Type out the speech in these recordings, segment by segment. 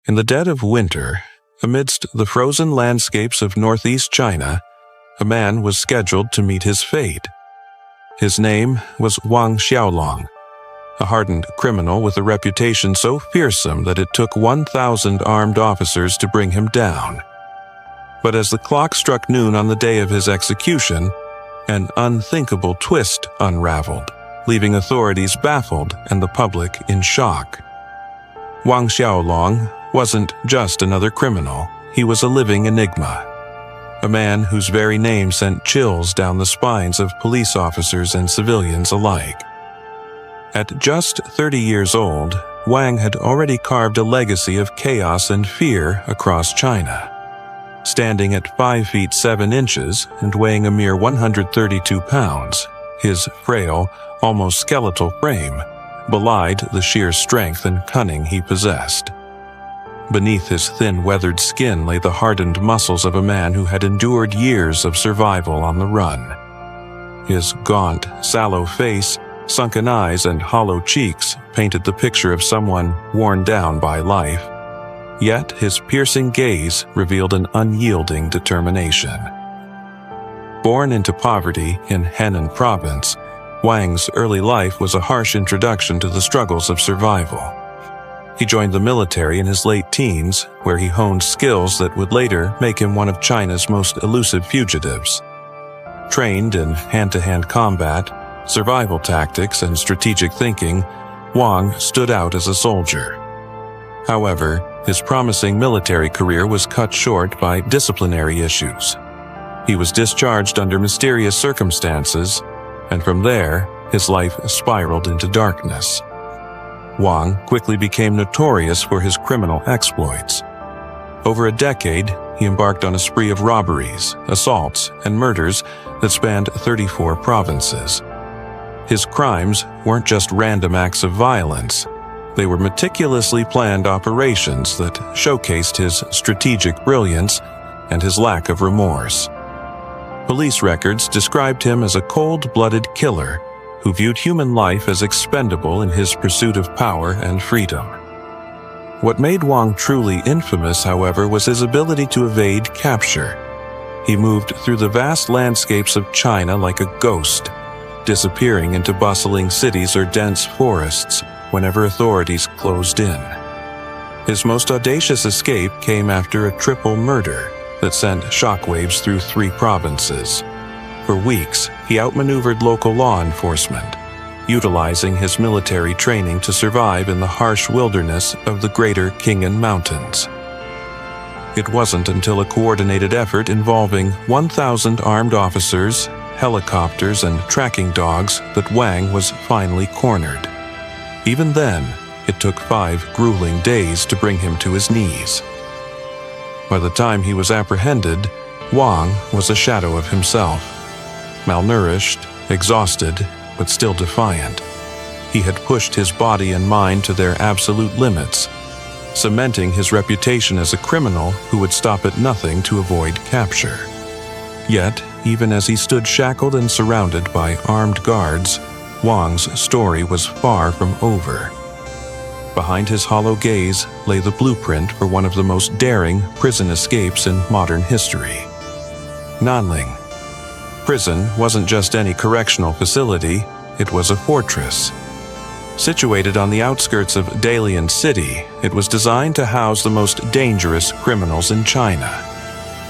In the dead of winter, amidst the frozen landscapes of northeast China, a man was scheduled to meet his fate. His name was Wang Xiaolong, a hardened criminal with a reputation so fearsome that it took 1,000 armed officers to bring him down. But as the clock struck noon on the day of his execution, an unthinkable twist unraveled, leaving authorities baffled and the public in shock. Wang Xiaolong wasn't just another criminal, he was a living enigma. A man whose very name sent chills down the spines of police officers and civilians alike. At just 30 years old, Wang had already carved a legacy of chaos and fear across China. Standing at 5 feet 7 inches and weighing a mere 132 pounds, his frail, almost skeletal frame belied the sheer strength and cunning he possessed. Beneath his thin, weathered skin lay the hardened muscles of a man who had endured years of survival on the run. His gaunt, sallow face, sunken eyes, and hollow cheeks painted the picture of someone worn down by life. Yet his piercing gaze revealed an unyielding determination. Born into poverty in Henan province, Wang's early life was a harsh introduction to the struggles of survival. He joined the military in his late teens, where he honed skills that would later make him one of China's most elusive fugitives. Trained in hand-to-hand combat, survival tactics, and strategic thinking, Wang stood out as a soldier. However, his promising military career was cut short by disciplinary issues. He was discharged under mysterious circumstances, and from there, his life spiraled into darkness. Wang quickly became notorious for his criminal exploits. Over a decade, he embarked on a spree of robberies, assaults, and murders that spanned 34 provinces. His crimes weren't just random acts of violence. They were meticulously planned operations that showcased his strategic brilliance and his lack of remorse. Police records described him as a cold-blooded killer who viewed human life as expendable in his pursuit of power and freedom. What made Wang truly infamous, however, was his ability to evade capture. He moved through the vast landscapes of China like a ghost, disappearing into bustling cities or dense forests whenever authorities closed in. His most audacious escape came after a triple murder that sent shockwaves through 3 provinces. For weeks, he outmaneuvered local law enforcement, utilizing his military training to survive in the harsh wilderness of the Greater Khingan Mountains. It wasn't until a coordinated effort involving 1,000 armed officers, helicopters, and tracking dogs that Wang was finally cornered. Even then, it took 5 grueling days to bring him to his knees. By the time he was apprehended, Wang was a shadow of himself. Malnourished, exhausted, but still defiant. He had pushed his body and mind to their absolute limits, cementing his reputation as a criminal who would stop at nothing to avoid capture. Yet, even as he stood shackled and surrounded by armed guards, Wang's story was far from over. Behind his hollow gaze lay the blueprint for one of the most daring prison escapes in modern history. Nanling. Prison wasn't just any correctional facility, it was a fortress. Situated on the outskirts of Deadliest city, it was designed to house the most dangerous criminals in China.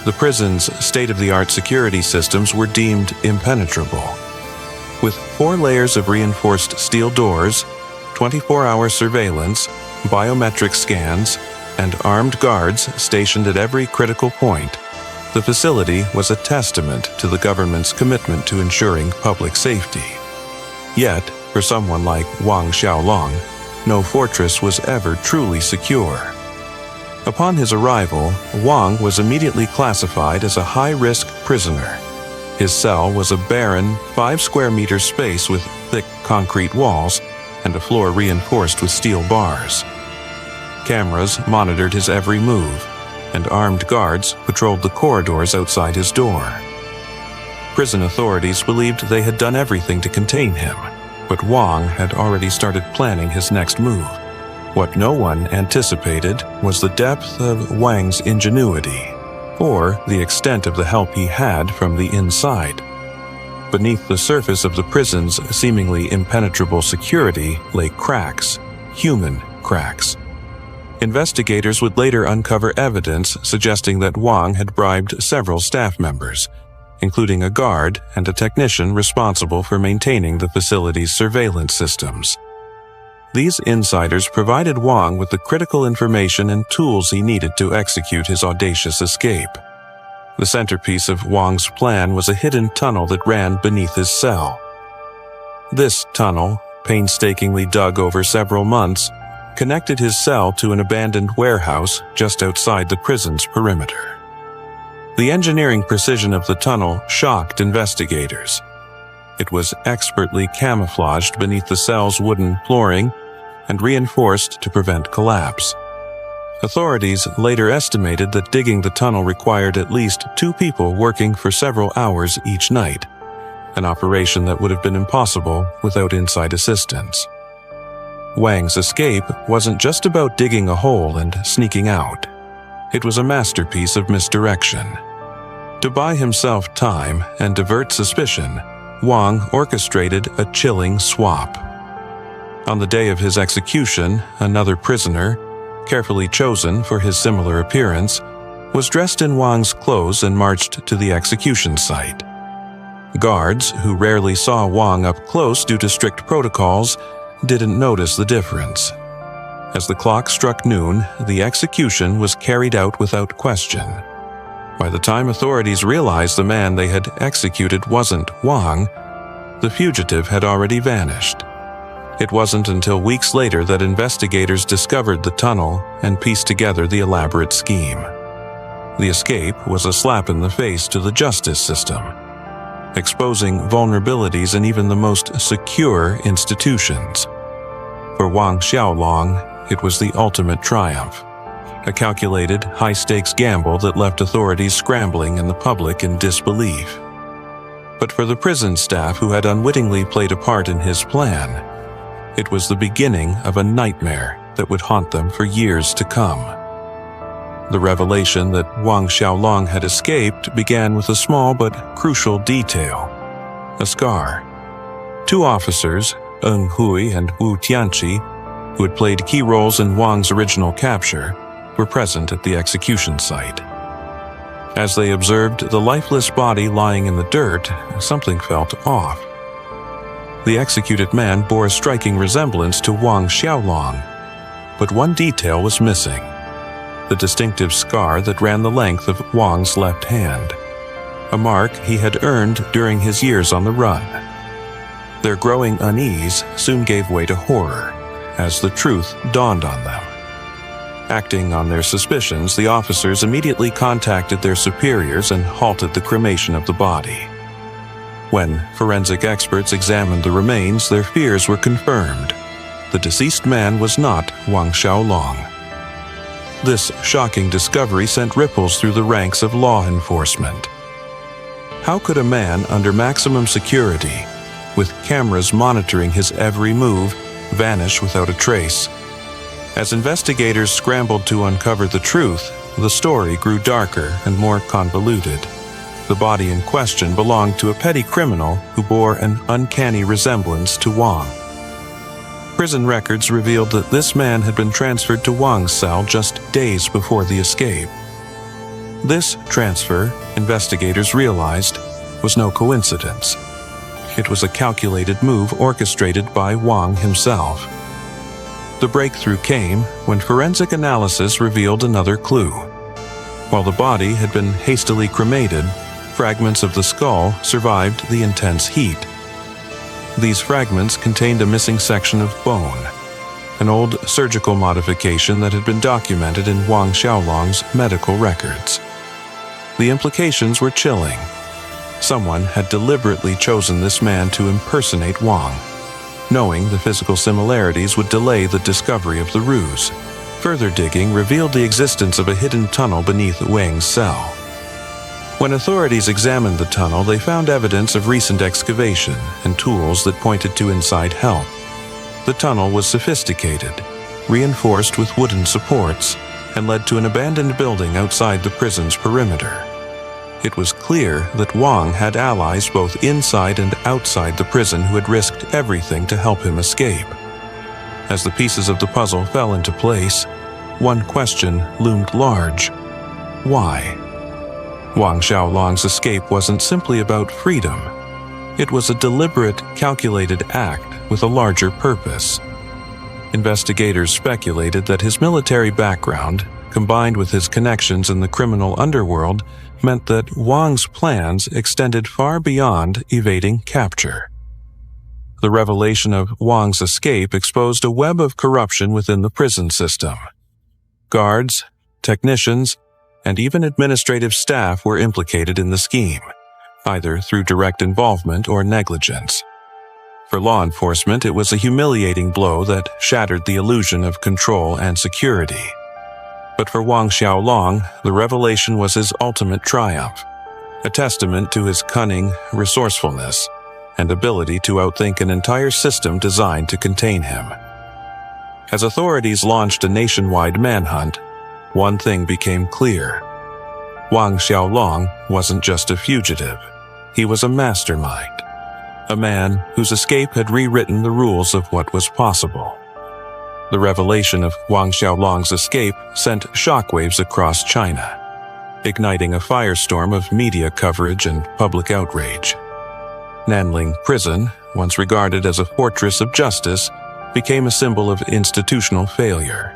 The prison's state-of-the-art security systems were deemed impenetrable. With 4 layers of reinforced steel doors, 24-hour surveillance, biometric scans, and armed guards stationed at every critical point, the facility was a testament to the government's commitment to ensuring public safety. Yet, for someone like Wang Xiaolong, no fortress was ever truly secure. Upon his arrival, Wang was immediately classified as a high-risk prisoner. His cell was a barren, 5-square-meter space with thick concrete walls and a floor reinforced with steel bars. Cameras monitored his every move, and armed guards patrolled the corridors outside his door. Prison authorities believed they had done everything to contain him, but Wang had already started planning his next move. What no one anticipated was the depth of Wang's ingenuity, or the extent of the help he had from the inside. Beneath the surface of the prison's seemingly impenetrable security lay cracks, human cracks. Investigators would later uncover evidence suggesting that Wang had bribed several staff members, including a guard and a technician responsible for maintaining the facility's surveillance systems. These insiders provided Wang with the critical information and tools he needed to execute his audacious escape. The centerpiece of Wang's plan was a hidden tunnel that ran beneath his cell. This tunnel, painstakingly dug over several months, connected his cell to an abandoned warehouse just outside the prison's perimeter. The engineering precision of the tunnel shocked investigators. It was expertly camouflaged beneath the cell's wooden flooring and reinforced to prevent collapse. Authorities later estimated that digging the tunnel required at least 2 people working for several hours each night, an operation that would have been impossible without inside assistance. Wang's escape wasn't just about digging a hole and sneaking out. It was a masterpiece of misdirection. To buy himself time and divert suspicion, Wang orchestrated a chilling swap. On the day of his execution, another prisoner, carefully chosen for his similar appearance, was dressed in Wang's clothes and marched to the execution site. Guards, who rarely saw Wang up close due to strict protocols, didn't notice the difference. As the clock struck noon, the execution was carried out without question. By the time authorities realized the man they had executed wasn't Wang, the fugitive had already vanished. It wasn't until weeks later that investigators discovered the tunnel and pieced together the elaborate scheme. The escape was a slap in the face to the justice system, exposing vulnerabilities in even the most secure institutions. For Wang Xiaolong, it was the ultimate triumph, a calculated, high-stakes gamble that left authorities scrambling and the public in disbelief. But for the prison staff who had unwittingly played a part in his plan, it was the beginning of a nightmare that would haunt them for years to come. The revelation that Wang Xiaolong had escaped began with a small but crucial detail: a scar. 2 officers, Eng Hui and Wu Tianqi, who had played key roles in Wang's original capture, were present at the execution site. As they observed the lifeless body lying in the dirt, something felt off. The executed man bore a striking resemblance to Wang Xiaolong, but one detail was missing: the distinctive scar that ran the length of Wang's left hand, a mark he had earned during his years on the run. Their growing unease soon gave way to horror as the truth dawned on them. Acting on their suspicions, the officers immediately contacted their superiors and halted the cremation of the body. When forensic experts examined the remains, their fears were confirmed. The deceased man was not Wang Xiaolong. This shocking discovery sent ripples through the ranks of law enforcement. How could a man under maximum security, with cameras monitoring his every move, vanish without a trace? As investigators scrambled to uncover the truth, the story grew darker and more convoluted. The body in question belonged to a petty criminal who bore an uncanny resemblance to Wang. Prison records revealed that this man had been transferred to Wang's cell just days before the escape. This transfer, investigators realized, was no coincidence. It was a calculated move orchestrated by Wang himself. The breakthrough came when forensic analysis revealed another clue. While the body had been hastily cremated, fragments of the skull survived the intense heat. These fragments contained a missing section of bone, an old surgical modification that had been documented in Wang Xiaolong's medical records. The implications were chilling. Someone had deliberately chosen this man to impersonate Wang, knowing the physical similarities would delay the discovery of the ruse. Further digging revealed the existence of a hidden tunnel beneath Wang's cell. When authorities examined the tunnel, they found evidence of recent excavation and tools that pointed to inside help. The tunnel was sophisticated, reinforced with wooden supports, and led to an abandoned building outside the prison's perimeter. It was clear that Wang had allies both inside and outside the prison who had risked everything to help him escape. As the pieces of the puzzle fell into place, one question loomed large: why? Wang Xiaolong's escape wasn't simply about freedom. It was a deliberate, calculated act with a larger purpose. Investigators speculated that his military background, combined with his connections in the criminal underworld, meant that Wang's plans extended far beyond evading capture. The revelation of Wang's escape exposed a web of corruption within the prison system. Guards, technicians, and even administrative staff were implicated in the scheme, either through direct involvement or negligence. For law enforcement, it was a humiliating blow that shattered the illusion of control and security. But for Wang Xiaolong, the revelation was his ultimate triumph, a testament to his cunning, resourcefulness, and ability to outthink an entire system designed to contain him. As authorities launched a nationwide manhunt, one thing became clear. Wang Xiaolong wasn't just a fugitive. He was a mastermind, a man whose escape had rewritten the rules of what was possible. The revelation of Wang Xiaolong's escape sent shockwaves across China, igniting a firestorm of media coverage and public outrage. Nanling Prison, once regarded as a fortress of justice, became a symbol of institutional failure.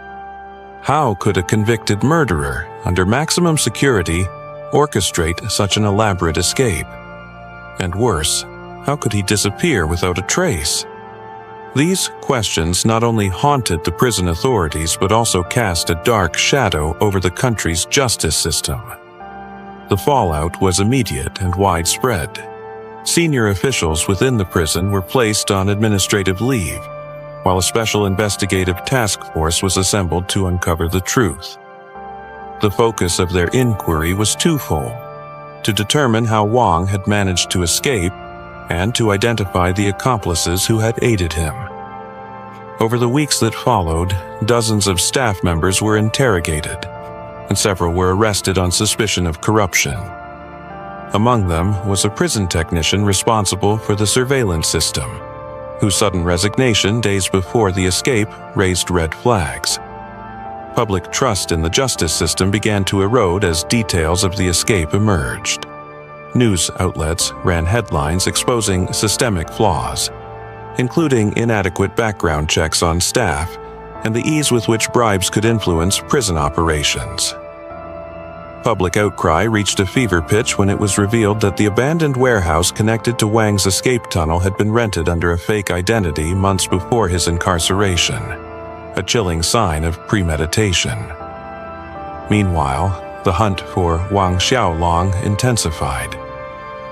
How could a convicted murderer, under maximum security, orchestrate such an elaborate escape? And worse, how could he disappear without a trace? These questions not only haunted the prison authorities but also cast a dark shadow over the country's justice system. The fallout was immediate and widespread. Senior officials within the prison were placed on administrative leave, while a special investigative task force was assembled to uncover the truth. The focus of their inquiry was twofold: to determine how Wang had managed to escape and to identify the accomplices who had aided him. Over the weeks that followed, dozens of staff members were interrogated, and several were arrested on suspicion of corruption. Among them was a prison technician responsible for the surveillance system, whose sudden resignation days before the escape raised red flags. Public trust in the justice system began to erode as details of the escape emerged. News outlets ran headlines exposing systemic flaws, including inadequate background checks on staff and the ease with which bribes could influence prison operations. Public outcry reached a fever pitch when it was revealed that the abandoned warehouse connected to Wang's escape tunnel had been rented under a fake identity months before his incarceration, a chilling sign of premeditation. Meanwhile, the hunt for Wang Xiaolong intensified.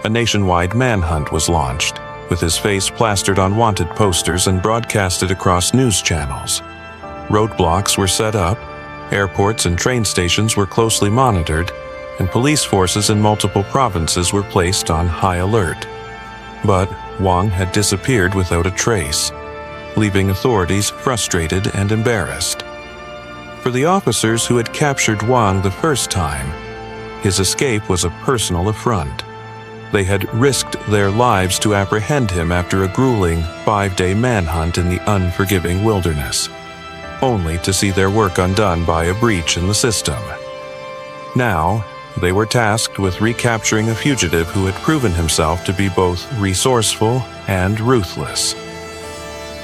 A nationwide manhunt was launched, with his face plastered on wanted posters and broadcasted across news channels. Roadblocks were set up, airports and train stations were closely monitored, and police forces in multiple provinces were placed on high alert. But Wang had disappeared without a trace, leaving authorities frustrated and embarrassed. For the officers who had captured Wang the first time, his escape was a personal affront. They had risked their lives to apprehend him after a grueling 5-day manhunt in the unforgiving wilderness, only to see their work undone by a breach in the system. Now, they were tasked with recapturing a fugitive who had proven himself to be both resourceful and ruthless.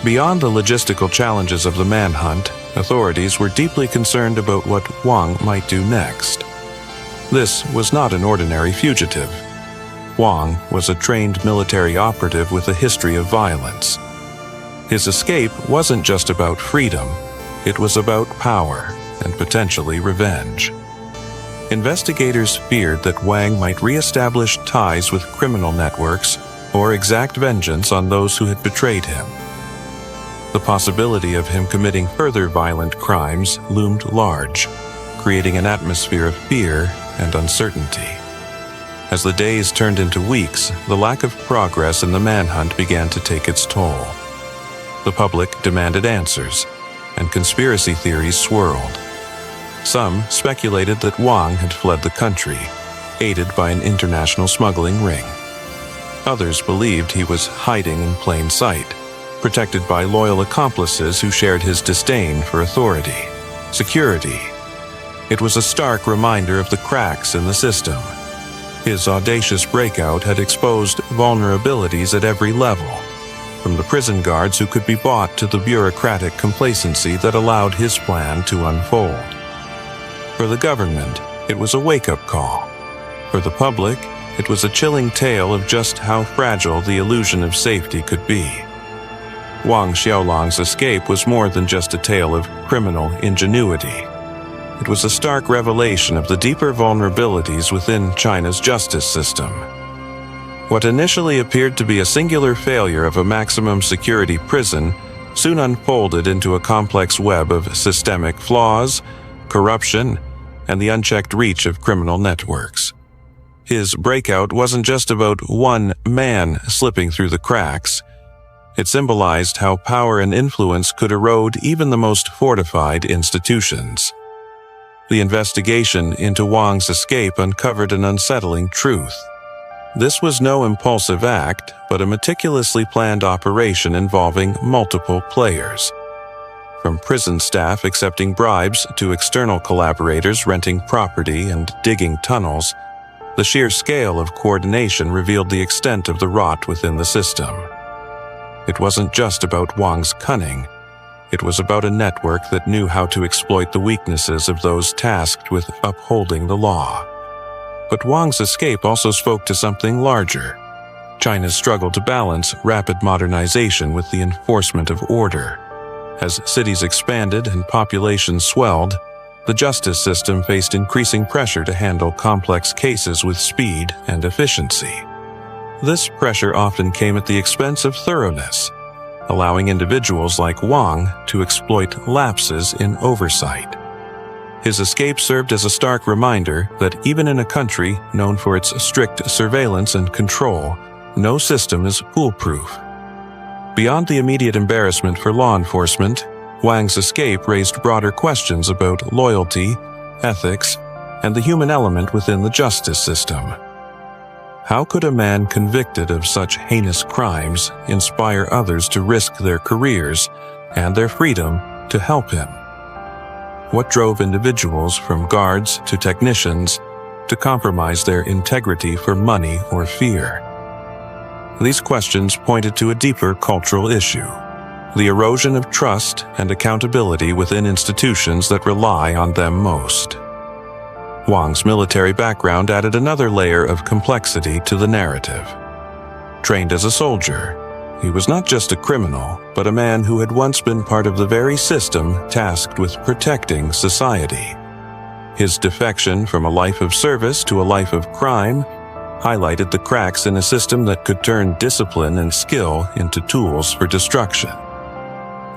Beyond the logistical challenges of the manhunt, authorities were deeply concerned about what Wang might do next. This was not an ordinary fugitive. Wang was a trained military operative with a history of violence. His escape wasn't just about freedom, it was about power and potentially revenge. Investigators feared that Wang might re-establish ties with criminal networks or exact vengeance on those who had betrayed him. The possibility of him committing further violent crimes loomed large, creating an atmosphere of fear and uncertainty. As the days turned into weeks, the lack of progress in the manhunt began to take its toll. The public demanded answers. and conspiracy theories swirled. Some speculated that Wang had fled the country, aided by an international smuggling ring. Others believed he was hiding in plain sight, protected by loyal accomplices who shared his disdain for authority, security. It was a stark reminder of the cracks in the system. His audacious breakout had exposed vulnerabilities at every level, from the prison guards who could be bought to the bureaucratic complacency that allowed his plan to unfold. For the government, it was a wake-up call. For the public, it was a chilling tale of just how fragile the illusion of safety could be. Wang Xiaolong's escape was more than just a tale of criminal ingenuity. It was a stark revelation of the deeper vulnerabilities within China's justice system. What initially appeared to be a singular failure of a maximum security prison soon unfolded into a complex web of systemic flaws, corruption, and the unchecked reach of criminal networks. His breakout wasn't just about one man slipping through the cracks. It symbolized how power and influence could erode even the most fortified institutions. The investigation into Wang's escape uncovered an unsettling truth. This was no impulsive act, but a meticulously planned operation involving multiple players. From prison staff accepting bribes to external collaborators renting property and digging tunnels, the sheer scale of coordination revealed the extent of the rot within the system. It wasn't just about Wang's cunning. It was about a network that knew how to exploit the weaknesses of those tasked with upholding the law. But Wang's escape also spoke to something larger: China's struggle to balance rapid modernization with the enforcement of order. As cities expanded and populations swelled, the justice system faced increasing pressure to handle complex cases with speed and efficiency. This pressure often came at the expense of thoroughness, allowing individuals like Wang to exploit lapses in oversight. His escape served as a stark reminder that even in a country known for its strict surveillance and control, no system is foolproof. Beyond the immediate embarrassment for law enforcement, Wang's escape raised broader questions about loyalty, ethics, and the human element within the justice system. How could a man convicted of such heinous crimes inspire others to risk their careers and their freedom to help him? What drove individuals, from guards to technicians, to compromise their integrity for money or fear? These questions pointed to a deeper cultural issue: the erosion of trust and accountability within institutions that rely on them most. Wang's military background added another layer of complexity to the narrative. Trained as a soldier, he was not just a criminal, but a man who had once been part of the very system tasked with protecting society. His defection from a life of service to a life of crime highlighted the cracks in a system that could turn discipline and skill into tools for destruction.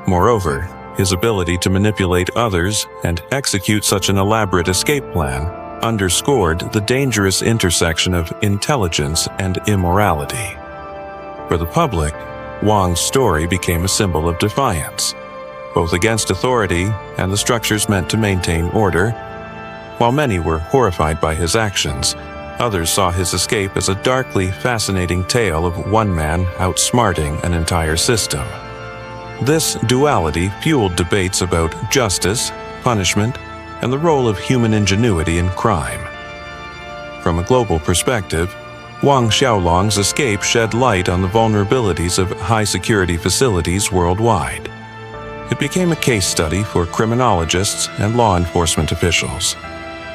Moreover, his ability to manipulate others and execute such an elaborate escape plan underscored the dangerous intersection of intelligence and immorality. For the public, Wang's story became a symbol of defiance, both against authority and the structures meant to maintain order. While many were horrified by his actions, others saw his escape as a darkly fascinating tale of one man outsmarting an entire system. This duality fueled debates about justice, punishment, and the role of human ingenuity in crime. From a global perspective, Wang Xiaolong's escape shed light on the vulnerabilities of high-security facilities worldwide. It became a case study for criminologists and law enforcement officials,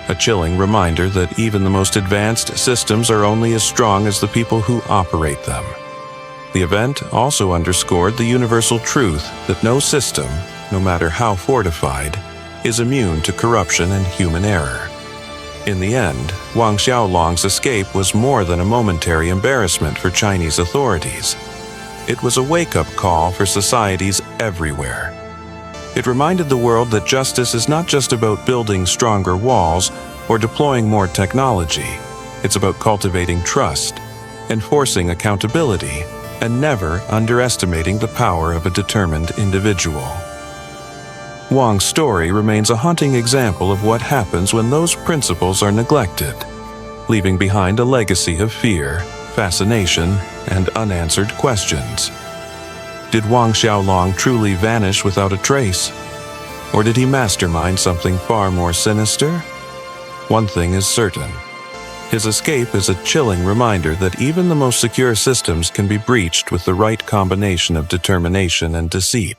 a chilling reminder that even the most advanced systems are only as strong as the people who operate them. The event also underscored the universal truth that no system, no matter how fortified, is immune to corruption and human error. In the end, Wang Xiaolong's escape was more than a momentary embarrassment for Chinese authorities. It was a wake-up call for societies everywhere. It reminded the world that justice is not just about building stronger walls or deploying more technology. It's about cultivating trust, enforcing accountability, and never underestimating the power of a determined individual. Wang's story remains a haunting example of what happens when those principles are neglected, leaving behind a legacy of fear, fascination, and unanswered questions. Did Wang Xiaolong truly vanish without a trace? Or did he mastermind something far more sinister? One thing is certain. His escape is a chilling reminder that even the most secure systems can be breached with the right combination of determination and deceit.